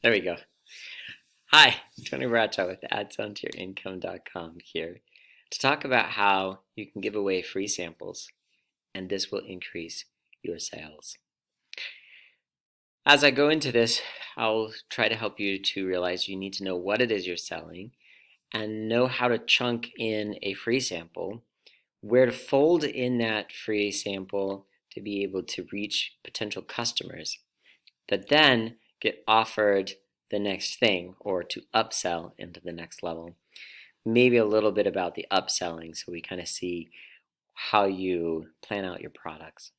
There we go. Hi, Tony Bradshaw with AdsOnToYourIncome.com here to talk about how you can give away free samples and this will increase your sales. As I go into this, I'll try to help you to realize you need to know what it is you're selling and know how to chunk in a free sample, where to fold in that free sample to be able to reach potential customers that then get offered the next thing or to upsell into the next level. Maybe a little bit about the upselling so we kind of see how you plan out your products.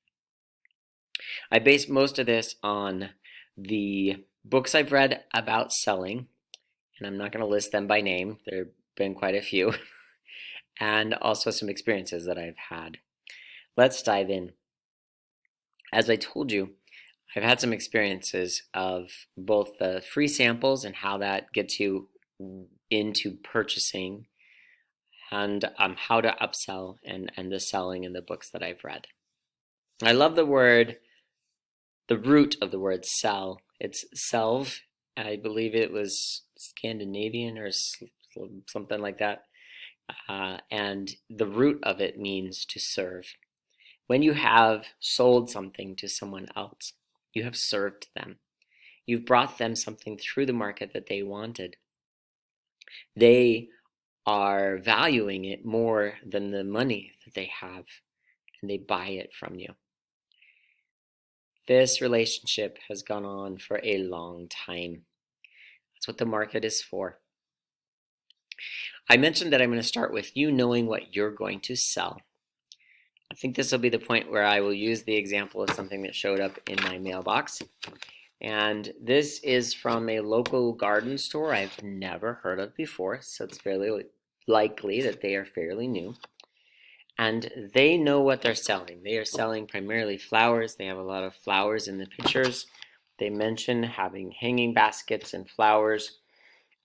I base most of this on the books I've read about selling, and I'm not going to list them by name. There have been quite a few, and also some experiences that I've had. Let's dive in. As I told you, I've had some experiences of both the free samples and how that gets you into purchasing, and how to upsell and the selling in the books that I've read. I love the root of the word sell. It's selv. I believe it was Scandinavian or something like that. And the root of it means to serve. When you have sold something to someone else, you have served them. You've brought them something through the market that they wanted. They are valuing it more than the money that they have, and they buy it from you. This relationship has gone on for a long time. That's what the market is for. I mentioned that I'm going to start with you knowing what you're going to sell. I think this will be the point where I will use the example of something that showed up in my mailbox. And this is from a local garden store I've never heard of before, so it's fairly likely that they are fairly new. And they know what they're selling. They are selling primarily flowers. They have a lot of flowers in the pictures. They mention having hanging baskets and flowers.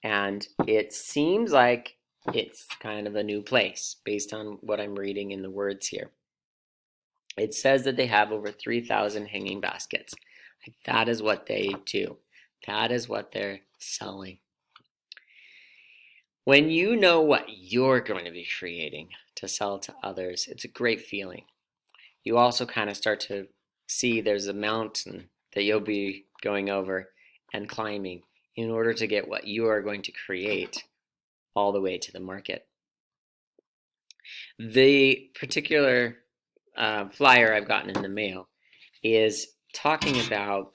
And it seems like it's kind of a new place based on what I'm reading in the words here. It says that they have over 3,000 hanging baskets. That is what they do. That is what they're selling. When you know what you're going to be creating to sell to others, it's a great feeling. You also kind of start to see there's a mountain that you'll be going over and climbing in order to get what you are going to create all the way to the market. The particular flyer I've gotten in the mail is talking about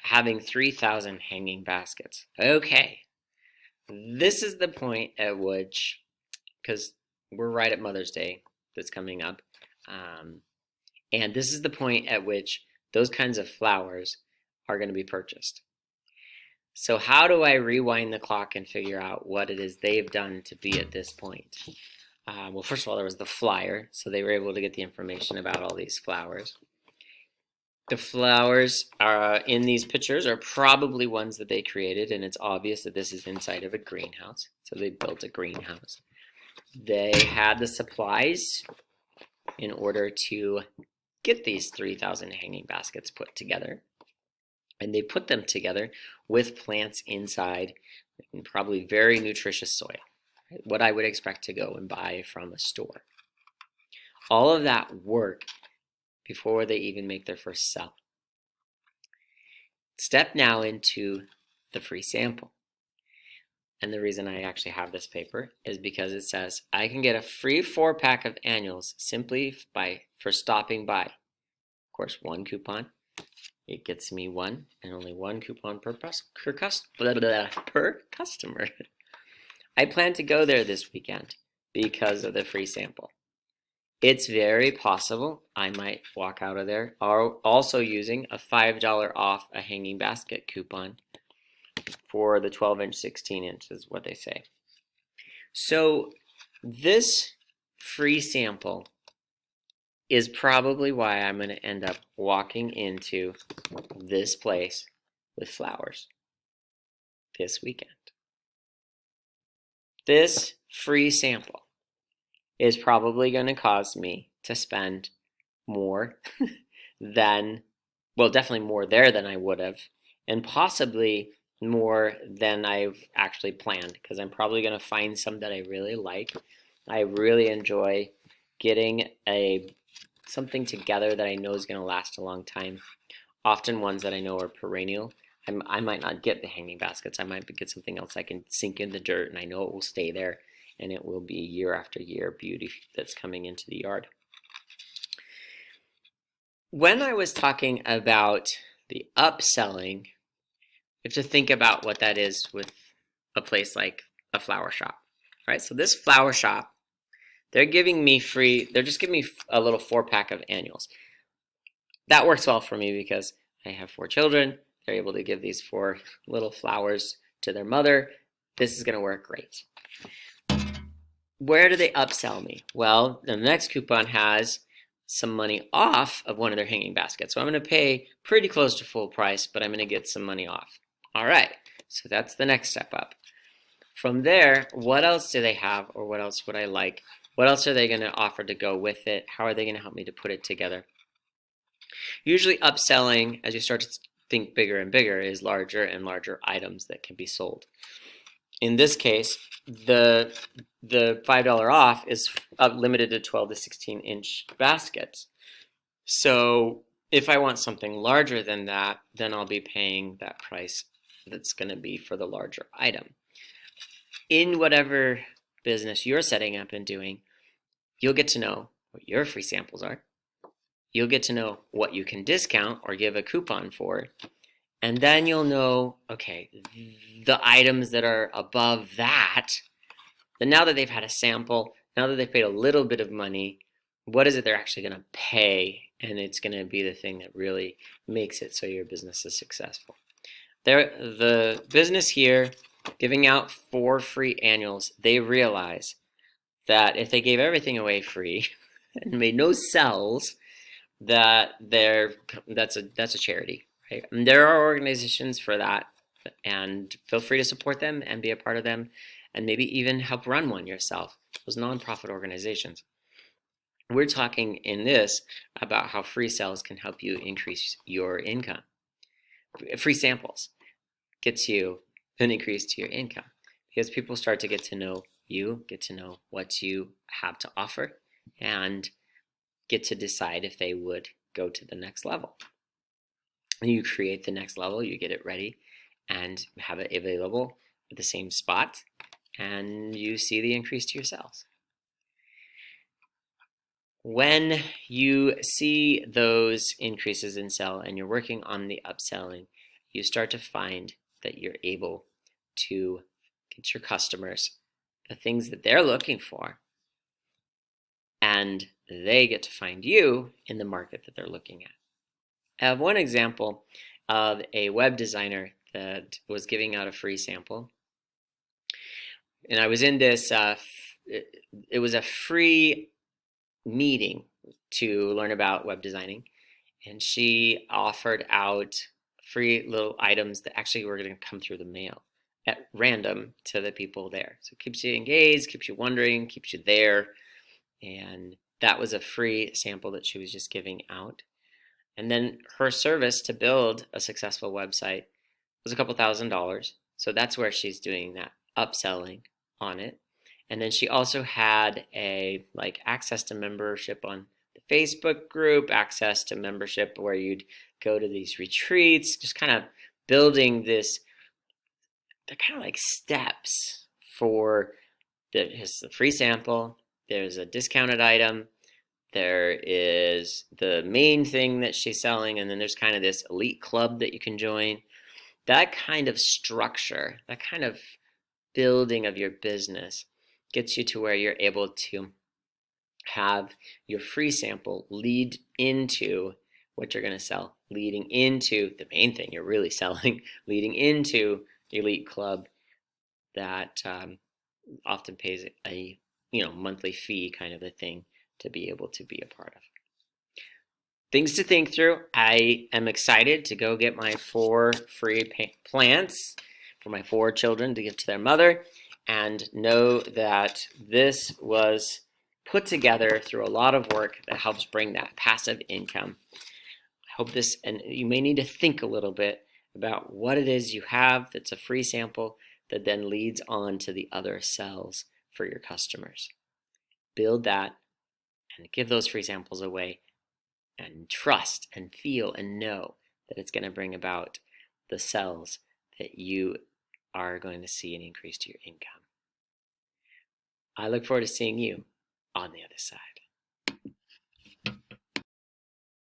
having 3,000 hanging baskets. Okay, this is the point at which, because we're right at Mother's Day that's coming up, and this is the point at which those kinds of flowers are going to be purchased. So how do I rewind the clock and figure out what it is they've done to be at this point? Well, first of all, there was the flyer, so they were able to get the information about all these flowers. The flowers in these pictures are probably ones that they created, and it's obvious that this is inside of a greenhouse. So they built a greenhouse. They had the supplies in order to get these 3,000 hanging baskets put together. And they put them together with plants inside, and probably very nutritious soil. What I would expect to go and buy from a store. All of that work before they even make their first sell. Step now into the free sample. And the reason I actually have this paper is because it says I can get a free 4-pack of annuals simply for stopping by. Of course, one coupon. It gets me one, and only one coupon per customer. I plan to go there this weekend because of the free sample. It's very possible I might walk out of there also using a $5 off a hanging basket coupon for the 12-inch, 16-inch is what they say. So this free sample is probably why I'm going to end up walking into this place with flowers this weekend. This free sample is probably going to cause me to spend more than, well, definitely more there than I would have, and possibly more than I've actually planned, because I'm probably going to find some that I really like. I really enjoy getting something together that I know is going to last a long time. Often ones that I know are perennial. I might not get the hanging baskets. I might get something else I can sink in the dirt and I know it will stay there, and it will be year after year beauty that's coming into the yard. When I was talking about the upselling, you have to think about what that is with a place like a flower shop, right? So this flower shop, they're giving me free, they're just giving me a little 4-pack of annuals. That works well for me because I have 4 children. They're able to give these 4 little flowers to their mother. This is going to work great. Where do they upsell me? Well, the next coupon has some money off of one of their hanging baskets. So I'm going to pay pretty close to full price, but I'm going to get some money off. All right, so that's the next step up. From there, what else do they have, or what else would I like? What else are they going to offer to go with it? How are they going to help me to put it together? Usually upselling, as you start to think bigger and bigger, is larger and larger items that can be sold. In this case, the $5 off is limited to 12 to 16 inch baskets. So if I want something larger than that, then I'll be paying that price that's going to be for the larger item. In whatever business you're setting up and doing, you'll get to know what your free samples are. You'll get to know what you can discount or give a coupon for. And then you'll know, okay, the items that are above that, then now that they've had a sample, now that they've paid a little bit of money, what is it they're actually going to pay? And it's going to be the thing that really makes it so your business is successful. The business here, giving out 4 free annuals, they realize that if they gave everything away free and made no sales, that's a charity, right? And there are organizations for that, and feel free to support them and be a part of them, and maybe even help run one yourself. Those nonprofit organizations. We're talking in this about how free sales can help you increase your income. Free samples gets you an increase to your income because people start to get to know you, get to know what you have to offer, and get to decide if they would go to the next level. And you create the next level, you get it ready and have it available at the same spot, and you see the increase to your sales. When you see those increases in sale and you're working on the upselling, you start to find that you're able to get your customers the things that they're looking for, and they get to find you in the market that they're looking at. I have one example of a web designer that was giving out a free sample. And I was in this, it was a free meeting to learn about web designing. And she offered out free little items that actually were going to come through the mail at random to the people there. So it keeps you engaged, keeps you wondering, keeps you there. And that was a free sample that she was just giving out. And then her service to build a successful website was a couple $1,000s. So that's where she's doing that upselling on it. And then she also had access to membership on the Facebook group, access to membership where you'd go to these retreats, just kind of building this. They're kind of like steps for there's the free sample, there's a discounted item, there is the main thing that she's selling, and then there's kind of this elite club that you can join. That kind of structure, that kind of building of your business gets you to where you're able to have your free sample lead into what you're going to sell, leading into the main thing you're really selling, leading into the elite club that often pays a monthly fee kind of a thing to be able to be a part of. Things to think through. I am excited to go get my 4 free plants for my 4 children to give to their mother, and know that this was put together through a lot of work that helps bring that passive income. I hope this, and you may need to think a little bit about what it is you have that's a free sample that then leads on to the other sales for your customers. Build that and give those free samples away and trust and feel and know that it's going to bring about the sales that you are going to see an increase to your income. I look forward to seeing you on the other side.